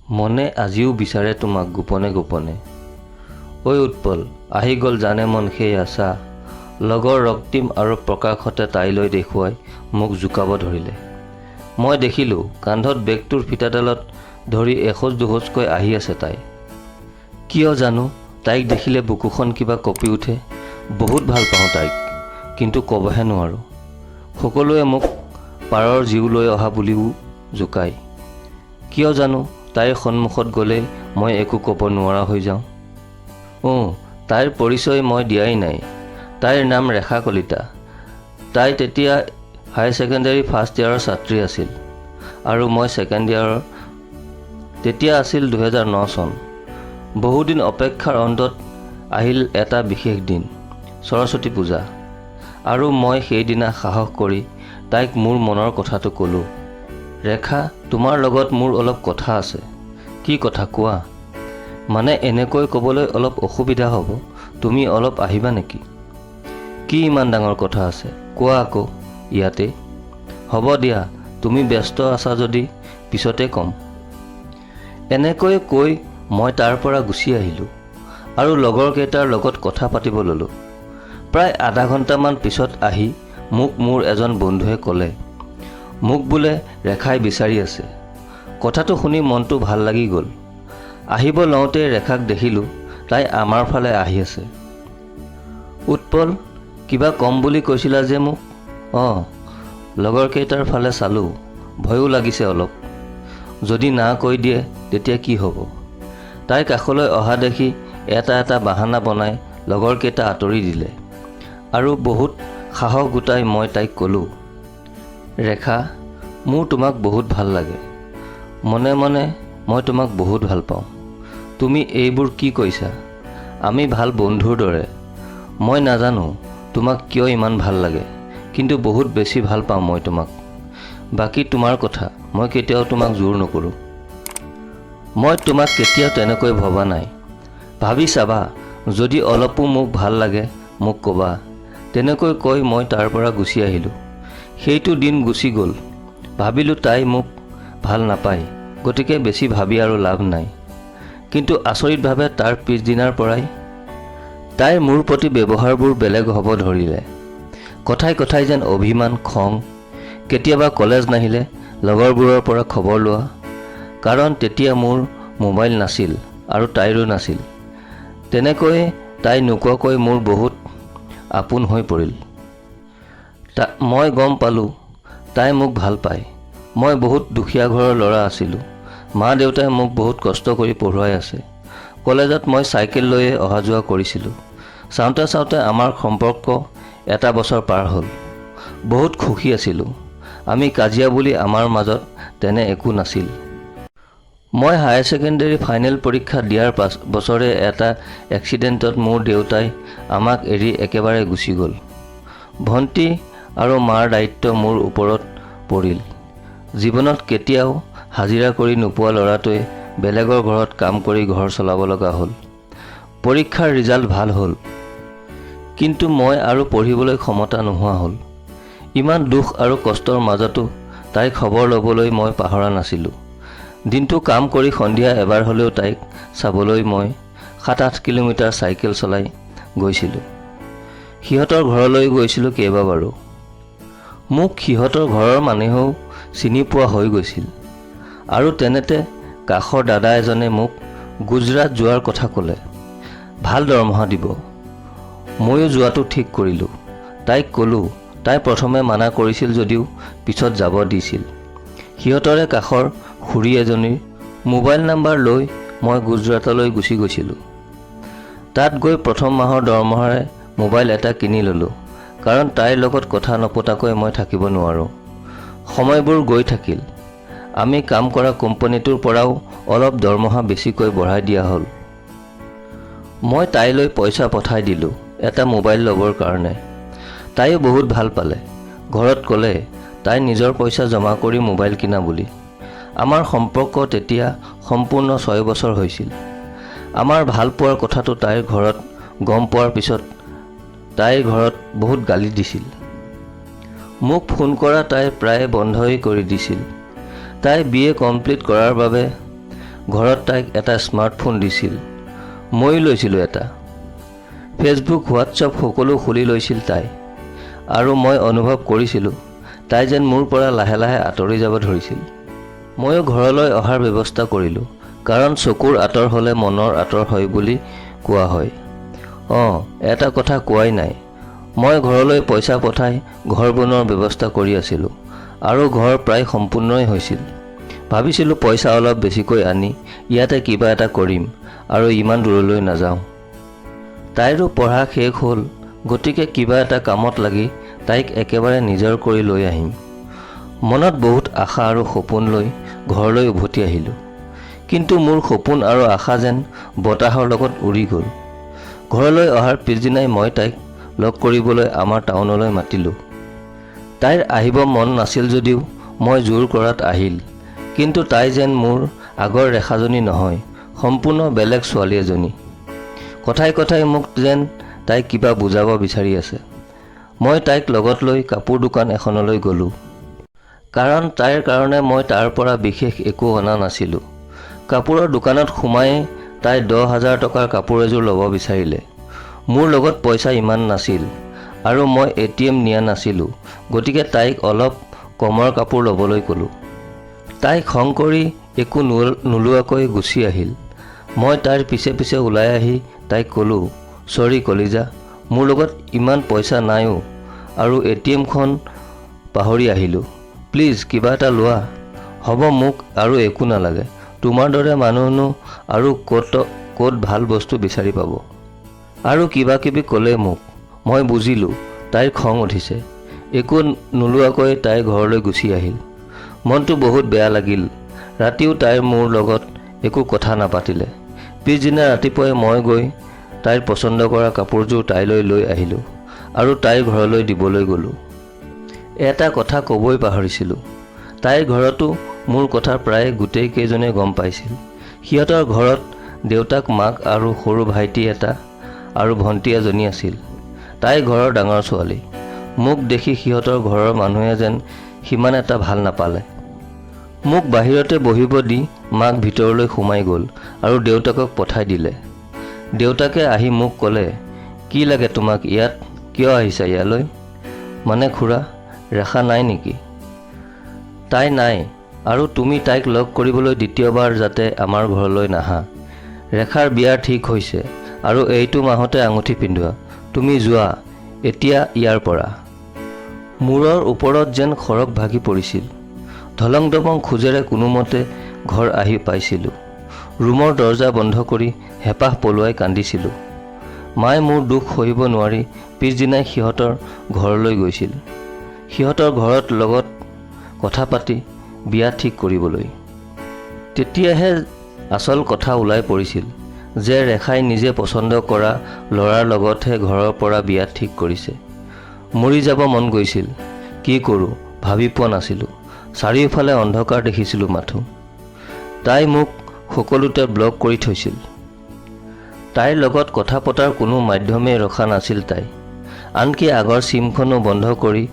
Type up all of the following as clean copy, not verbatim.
মনে আজিও বিচাৰে তোমাক গোপনে গোপনে। ঐ উৎপল, আহি গ'ল জানে মন সেই আশা। লগৰ ৰক্তিম আৰু প্ৰকাশতে তাইলৈ দেখুৱাই মোক জোকাব ধৰিলে। মই দেখিলোঁ কান্ধত বেগটোৰ ফিটাডালত ধৰি এখোজ দুখোজকৈ আহি আছে তাই। কিয় জানো তাইক দেখিলে বুকুখন কিবা কঁপি উঠে। বহুত ভাল পাওঁ তাইক, কিন্তু ক'বহে নোৱাৰোঁ। সকলোৱে মোক পাৰৰ জীউ লৈ অহা বুলিও জোকায়। কিয় জানো তাইৰ সন্মুখত গ'লে মই একো ক'ব নোৱাৰা হৈ যাওঁ। তাইৰ পৰিচয় মই দিয়াই নাই। তাইৰ নাম ৰেখা কলিতা। তাই তেতিয়া হায়াৰ ছেকেণ্ডেৰী ফাৰ্ষ্ট ইয়াৰৰ ছাত্ৰী আছিল আৰু মই ছেকেণ্ড ইয়াৰৰ। তেতিয়া আছিল 2009 চন। বহুদিন অপেক্ষাৰ অন্তত আহিল এটা বিশেষ দিন, সৰস্বতী পূজা। আৰু মই সেইদিনা সাহস কৰি তাইক মোৰ মনৰ কথাটো ক'লোঁ। ৰেখা, তোমাৰ লগত মোৰ অলপ কথা আছে। কি কথা কোৱা? মানে এনেকৈ ক'বলৈ অলপ অসুবিধা হ'ব, তুমি অলপ আহিবা নেকি? কি ইমান ডাঙৰ কথা আছে কোৱা আকৌ ইয়াতে। হ'ব দিয়া, তুমি ব্যস্ত আছা যদি পিছতে ক'ম। এনেকৈ কৈ মই তাৰ পৰা গুচি আহিলোঁ আৰু লগৰকেইটাৰ লগত কথা পাতিব ল'লোঁ। প্ৰায় আধা ঘণ্টামান পিছত আহি মোক মোৰ এজন বন্ধুৱে ক'লে, মোক বোলে ৰেখাই বিচাৰি আছে। কথাটো শুনি মনটো ভাল লাগি গ'ল। আহিব লওঁতে ৰেখাক দেখিলোঁ, তাই আমাৰ ফালে আহি আছে। উৎপল, কিবা কম বুলি কৈছিলা যে মোক? লগৰকেইটাৰ ফালে চালোঁ, ভয়ো লাগিছে অলপ। যদি না কৈ দিয়ে তেতিয়া কি হ'ব? তাইৰ কাষলৈ অহা দেখি এটা বাহানা বনাই লগৰকেইটা আঁতৰি দিলে আৰু বহুত সাহস গোটাই মই তাইক ক'লোঁ, ৰেখা, মোৰ তোমাক বহুত ভাল লাগে। মনে মনে মই তোমাক বহুত ভাল পাওঁ। তুমি এইবোৰ কি কৈছা? আমি ভাল বন্ধুৰ দৰে। মই নাজানো তোমাক কিয় ইমান ভাল লাগে, কিন্তু বহুত বেছি ভাল পাওঁ মই তোমাক। বাকী তোমাৰ কথা, মই কেতিয়াও তোমাক জোৰ নকৰোঁ। মই তোমাক কেতিয়াও তেনেকৈ ভবা নাই। ভাবি চাবা, যদি অলপো মোক ভাল লাগে মোক ক'বা। তেনেকৈ কৈ মই তাৰ পৰা গুচি আহিলোঁ। সেইটো দিন গুচি গ'ল। ভাবিলোঁ তাই মোক ভাল নাপায়, গতিকে বেছি ভাবি আৰু লাভ নাই। কিন্তু আচৰিতভাৱে তাৰ পিছদিনাৰ পৰাই তাইৰ মোৰ প্ৰতি ব্যৱহাৰবোৰ বেলেগ হ'ব ধৰিলে। কথাই কথাই যেন অভিমান, খং। কেতিয়াবা কলেজ নাহিলে লগৰবোৰৰ পৰা খবৰ লোৱা, কাৰণ তেতিয়া মোৰ মোবাইল নাছিল আৰু তাইৰো নাছিল। তেনেকৈ তাই নোকোৱাকৈ মোৰ বহুত আপোন হৈ পৰিল। মই গম পালোঁ তাই মোক ভাল পায়। মই বহুত দুখীয়া ঘৰৰ ল'ৰা আছিলোঁ। মা দেউতাই মোক বহুত কষ্ট কৰি পঢ়ুৱাই আছে। কলেজত মই চাইকেল লৈয়ে অহা যোৱা কৰিছিলোঁ। চাওঁতে চাওঁতে আমাৰ সম্পৰ্ক এটা বছৰ পাৰ হ'ল। বহুত সুখী আছিলোঁ। আমি কাজিয়া বুলি আমাৰ মাজত তেনে একো নাছিল। মই হায়াৰ ছেকেণ্ডেৰী ফাইনেল পৰীক্ষা দিয়াৰ বছৰে এটা এক্সিডেণ্টত মোৰ দেউতাই আমাক এৰি একেবাৰে গুচি গ'ল। ভণ্টি আৰু মাৰ দায়িত্ব মোৰ ওপৰত পৰিল। জীৱনত কেতিয়াও হাজিৰা কৰি নোপোৱা ল'ৰাটোৱে বেলেগৰ ঘৰত কাম কৰি ঘৰ চলাব লগা হ'ল। পৰীক্ষাৰ ৰিজাল্ট ভাল হ'ল, কিন্তু মই আৰু পঢ়িবলৈ ক্ষমতা নোহোৱা হ'ল। ইমান দুখ আৰু কষ্টৰ মাজতো তাইৰ খবৰ ল'বলৈ মই পাহৰা নাছিলোঁ। দিনটো কাম কৰি সন্ধিয়া এবাৰ হ'লেও তাইক চাবলৈ মই 7-8 কিলোমিটাৰ চাইকেল চলাই গৈছিলোঁ। সিহঁতৰ ঘৰলৈ গৈছিলোঁ কেইবাবাৰো। মোক সিহঁতৰ ঘৰৰ মানুহেও চিনি পোৱা হৈ গৈছিল। আৰু তেনেতে কাষৰ দাদা এজনে মোক গুজৰাট যোৱাৰ কথা ক'লে। ভাল দৰমহা দিব। ময়ো যোৱাটো ঠিক কৰিলোঁ। তাইক ক'লোঁ। তাই প্ৰথমে মানা কৰিছিল যদিও পিছত যাব দিছিল। সিহঁতৰে কাষৰ খুৰী এজনীৰ মোবাইল নাম্বাৰ লৈ মই গুজৰাটলৈ গুচি গৈছিলোঁ। তাত গৈ প্ৰথম মাহৰ দৰমহাৰে মোবাইল এটা কিনি ল'লোঁ, কাৰণ তাইৰ লগত কথা নপতাকৈ মই থাকিব নোৱাৰোঁ। সময়বোৰ গৈ থাকিল। আমি কাম কৰা কোম্পানীটোৰ পৰাও অলপ দৰমহা বেছিকৈ বঢ়াই দিয়া হ'ল। মই তাইলৈ পইচা পঠাই দিলোঁ এটা মোবাইল ল'বৰ কাৰণে। তাইও বহুত ভাল পালে। ঘৰত ক'লে তাই নিজৰ পইচা জমা কৰি মোবাইল কিনা বুলি। আমাৰ সম্পৰ্ক তেতিয়া সম্পূৰ্ণ 6 বছৰ হৈছিল। আমাৰ ভাল পোৱাৰ কথাটো তাইৰ ঘৰত গম পোৱাৰ পিছত তাইৰ ঘৰত বহুত গালি দিছিল। মোক ফোন কৰা তাই প্ৰায় বন্ধই কৰি দিছিল। তাই BA কমপ্লিট কৰাৰ বাবে ঘৰত তাইক এটা স্মাৰ্টফোন দিছিল। ময়ো লৈছিলোঁ এটা। ফেচবুক, হোৱাটছআপ সকলো খুলি লৈছিল তাই। আৰু মই অনুভৱ কৰিছিলোঁ তাই যেন মোৰ পৰা লাহে লাহে আঁতৰি যাব ধৰিছিল। ময়ো ঘৰলৈ অহাৰ ব্যৱস্থা কৰিলোঁ, কাৰণ চকুৰ আঁতৰ হ'লে মনৰ আঁতৰ হয় বুলি কোৱা হয়। এটা কথা কোৱাই নাই, মই ঘৰলৈ পইচা পঠাই ঘৰ বনোৱাৰ ব্যৱস্থা কৰি আছিলোঁ আৰু ঘৰ প্ৰায় সম্পূৰ্ণই হৈছিল। ভাবিছিলোঁ পইচা অলপ বেছিকৈ আনি ইয়াতে কিবা এটা কৰিম আৰু ইমান দূৰলৈ নাযাওঁ। তাইৰো পঢ়া শেষ হ'ল, গতিকে কিবা এটা কামত লাগি তাইক একেবাৰে নিজৰ কৰি লৈ আহিম। মনত বহুত আশা আৰু সপোন লৈ ঘৰলৈ উভতি আহিলোঁ। কিন্তু মোৰ সপোন আৰু আশা যেন বতাহৰ লগত উৰি গ'ল। ঘৰলৈ অহাৰ পিছদিনাই মই তাইক লগ কৰিবলৈ আমাৰ টাউনলৈ মাতিলোঁ। তাইৰ আহিব মন নাছিল যদিও মই জোৰ কৰাত আহিল। কিন্তু তাই যেন মোৰ আগৰ ৰেখাজনী নহয়, সম্পূৰ্ণ বেলেগ ছোৱালী এজনী। কথাই কথাই মোক যেন তাই কিবা বুজাব বিচাৰি আছে। মই তাইক লগত লৈ কাপোৰ দোকান এখনলৈ গ'লোঁ। কাৰণ তাইৰ কাৰণে মই তাৰ পৰা বিশেষ একো অনা নাছিলোঁ। কাপোৰৰ দোকানত সোমাই তাই 10,000 টকাৰ কাপোৰ এযোৰ ল'ব বিচাৰিলে। মোৰ লগত পইচা ইমান নাছিল আৰু মই ATM নিয়া নাছিলোঁ, গতিকে তাইক অলপ কমৰ কাপোৰ ল'বলৈ ক'লোঁ। তাই খং কৰি একো নোলোৱাকৈ গুচি আহিল। মই তাইৰ পিছে পিছে ওলাই আহি তাইক ক'লোঁ, "চৰি কলিজা, মোৰ লগত ইমান পইচা নাইও আৰু ATMখন পাহৰি আহিলোঁ। প্লিজ কিবা এটা লোৱা।" "হ'ব, মোক আৰু একো নালাগে। তোমাৰ দৰে মানুহনো আৰু ক'ত ভাল বস্তু বিচাৰি পাব?" আৰু কিবা কিবি ক'লে মোক। মই বুজিলোঁ তাইৰ খং উঠিছে। একো নোলোৱাকৈ তাই ঘৰলৈ গুচি আহিল। মনটো বহুত বেয়া লাগিল। ৰাতিও তাইৰ মোৰ লগত একো কথা নাপাতিলে। পিছদিনা ৰাতিপুৱাই মই গৈ তাইৰ পচন্দ কৰা কাপোৰযোৰ তাইলৈ লৈ আহিলোঁ আৰু তাইৰ ঘৰলৈ দিবলৈ গ'লোঁ। এটা কথা ক'বই পাহৰিছিলোঁ, তাইৰ ঘৰতো মোৰ কথা প্ৰায় গোটেই কেইজনে গম পাইছিল। সিহঁতৰ ঘৰত দেউতাক, মাক আৰু সৰু ভাইটি এটা আৰু ভণ্টি এজনী আছিল। তাই ঘৰৰ ডাঙৰ ছোৱালী। মোক দেখি সিহঁতৰ ঘৰৰ মানুহে যেন সিমান এটা ভাল নাপালে। মোক বাহিৰতে বহিব দি মাক ভিতৰলৈ সোমাই গ'ল আৰু দেউতাকক পঠাই দিলে। দেউতাকে আহি মোক ক'লে, "কি লাগে তোমাক ইয়াত? কিয় আহিছা ইয়ালৈ?" "মানে খুৰা, ৰেখা নাই নেকি?" "তাই নাই, আৰু তুমি তাইক লগ কৰিবলৈ দ্বিতীয়বাৰ যাতে আমাৰ ঘৰলৈ নাহা। ৰেখাৰ বিয়া ঠিক হৈছে আৰু এইটো মাহতে আঙুঠি পিন্ধোৱা। তুমি যোৱা এতিয়া ইয়াৰ পৰা।" মূৰৰ ওপৰত যেন খৰক ভাগি পৰিছিল। ধলং দপং খোজেৰে কোনোমতে ঘৰ আহি পাইছিলোঁ। ৰুমৰ দৰজা বন্ধ কৰি হেঁপাহ পলুৱাই কান্দিছিলোঁ। মায়ে মোৰ দুখ সহিব নোৱাৰি পিছদিনাই সিহঁতৰ ঘৰলৈ গৈছিল। সিহঁতৰ ঘৰত লগত কথা পাতি বিয়া ঠিক কৰিবলৈ। তেতিয়াহে আচল কথা ওলাই পৰিছিল যে ৰেখাই নিজে পচন্দ কৰা ল'ৰাৰ লগতহে ঘৰৰ পৰা বিয়া ঠিক কৰিছে। মৰি যাব মন গৈছিল। কি কৰোঁ ভাবি পোৱা নাছিলোঁ। চাৰিওফালে অন্ধকাৰ দেখিছিলোঁ মাথো। তাই মোক সকলোতে ব্লক কৰি থৈছিল। তাইৰ লগত কথা পতাৰ কোনো মাধ্যমেই ৰখা নাছিল তাই। আনকি আগৰ চিমখনো বন্ধ কৰি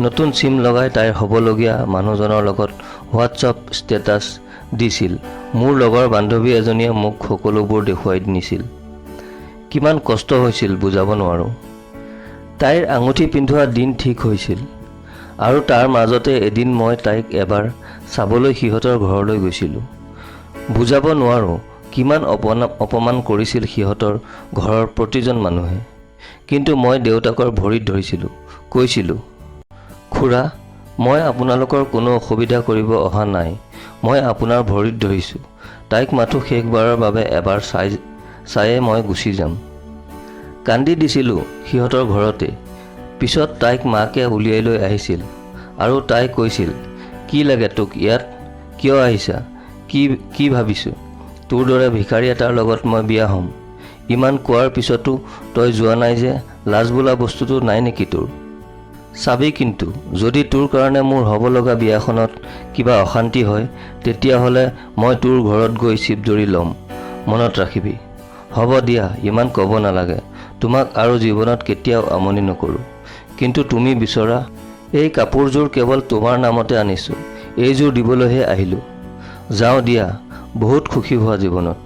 নতুন চিম লগাই তাইৰ হ'বলগীয়া মানুহজনৰ লগত হোৱাটছআপ ষ্টেটাছ দিছিল। মোৰ লগৰ বান্ধৱী এজনীয়ে মোক সকলোবোৰ দেখুৱাই নিছিল। কিমান কষ্ট হৈছিল বুজাব নোৱাৰোঁ। তাইৰ আঙুঠি পিন্ধোৱা দিন ঠিক হৈছিল আৰু তাৰ মাজতে এদিন মই তাইক এবাৰ চাবলৈ সিহঁতৰ ঘৰলৈ গৈছিলোঁ। বুজাব নোৱাৰোঁ কিমান অপমান কৰিছিল সিহঁতৰ ঘৰৰ প্ৰতিজন মানুহে। কিন্তু মই দেউতাকৰ ভৰিত ধৰিছিলোঁ, কৈছিলোঁ, "খুৰা, মই আপোনালোকৰ কোনো অসুবিধা কৰিব অহা নাই। মই আপোনাৰ ভৰিত ধৰিছোঁ। তাইক মাথো শেষবাৰৰ বাবে এবাৰ চায়ে মই গুচি যাম।" কান্দি দিছিলোঁ সিহঁতৰ ঘৰতে। পিছত তাইক মাকে উলিয়াই লৈ আহিছিল আৰু তাই কৈছিল, "কি লাগে তোক ইয়াত? কিয় আহিছা? কি ভাবিছোঁ? তোৰ দৰে ভিখাৰী এটাৰ লগত মই বিয়া হ'ম? ইমান কোৱাৰ পিছতো তই যোৱা নাই যে? লাজ বোলা বস্তুটো নাই নেকি তোৰ? চাবি কিন্তু, যদি তোৰ কাৰণে মোৰ হ'ব লগা বিয়াখনত কিবা অশান্তি হয়, তেতিয়াহ'লে মই তোৰ ঘৰত গৈ চিপজৰি ল'ম। মনত ৰাখিবি।" "হ'ব দিয়া, ইমান ক'ব নালাগে। তোমাক আৰু জীৱনত কেতিয়াও আমনি নকৰোঁ। কিন্তু তুমি বিচৰা এই কাপোৰযোৰ কেৱল তোমাৰ নামতে আনিছোঁ। এইযোৰ দিবলৈহে আহিলোঁ। যাওঁ দিয়া, বহুত সুখী হোৱা জীৱনত।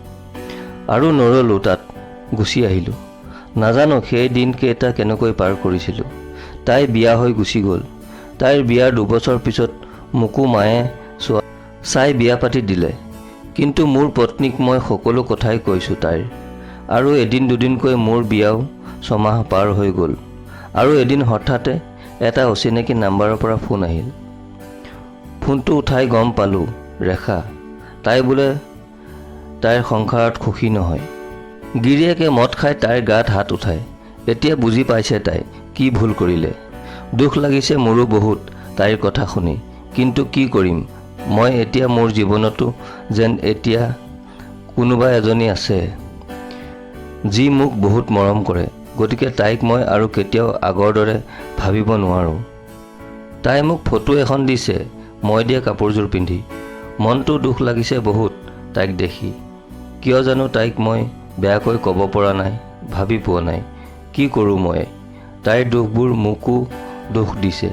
আৰু নৰলোঁ, তাত গুচি আহিলোঁ। নাজানো সেই দিনকেইটা কেনেকৈ পাৰ কৰিছিলোঁ। তাই বিয়া হৈ গুচি গ'ল। তাইৰ বিয়াৰ 2 বছৰ পিছত মোকো মায়ে চাই বিয়া পাতি দিলে। কিন্তু মোৰ পত্নীক মই সকলো কথাই কৈছোঁ তাইৰ। আৰু এদিন দুদিনকৈ মোৰ বিয়াও 6 মাহ পাৰ হৈ গ'ল। আৰু এদিন হঠাতে এটা অচিনাকি নাম্বাৰৰ পৰা ফোন আহিল। ফোনটো উঠাই গম পালোঁ ৰেখা। তাই বোলে তাইৰ সংসাৰত সুখী নহয়। গিৰিয়েকে মদ খাই তাইৰ গাত হাত উঠায়। এতিয়া বুজি পাইছে তাই কি ভুল কৰিলে। দুখ লাগিছে মোৰো বহুত তাইৰ কথা শুনি। কিন্তু কি কৰিম মই এতিয়া, মোৰ জীৱনতো যেন এতিয়া কোনোবা এজনী আছে যি মোক বহুত মৰম কৰে। গতিকে তাইক মই আৰু কেতিয়াও আগৰ দৰে ভাবিব নোৱাৰোঁ। তাই মোক ফটো এখন দিছে মই দিয়া কাপোৰযোৰ পিন্ধি। মনটো দুখ লাগিছে বহুত তাইক দেখি। কিয় জানো তাইক মই বেয়াকৈ ক'ব পৰা নাই, ভাবি পোৱা নাই। কি কৰোঁ মই? তাইৰ দুখবোৰ মোকো দুখ দিছে।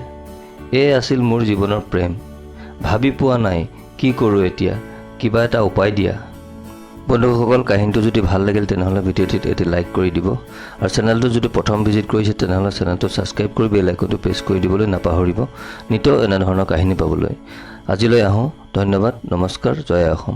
এয়ে আছিল মোৰ জীৱনৰ প্ৰেম। ভাবি পোৱা নাই কি কৰোঁ এতিয়া, কিবা এটা উপায় দিয়া। বন্ধুসকল, কাহিনীটো যদি ভাল লাগিল তেনেহ'লে ভিডিঅ'টিত এটি লাইক কৰি দিব। আৰু চেনেলটো যদি প্ৰথম ভিজিট কৰিছে তেনেহ'লে চেনেলটো ছাবস্ক্ৰাইব কৰি বেল আইকনটো প্ৰেছ কৰি দিবলৈ নাপাহৰিব নিতৌ এনেধৰণৰ কাহিনী পাবলৈ। আজিলৈ আহোঁ। ধন্যবাদ, নমস্কাৰ, জয় অসম।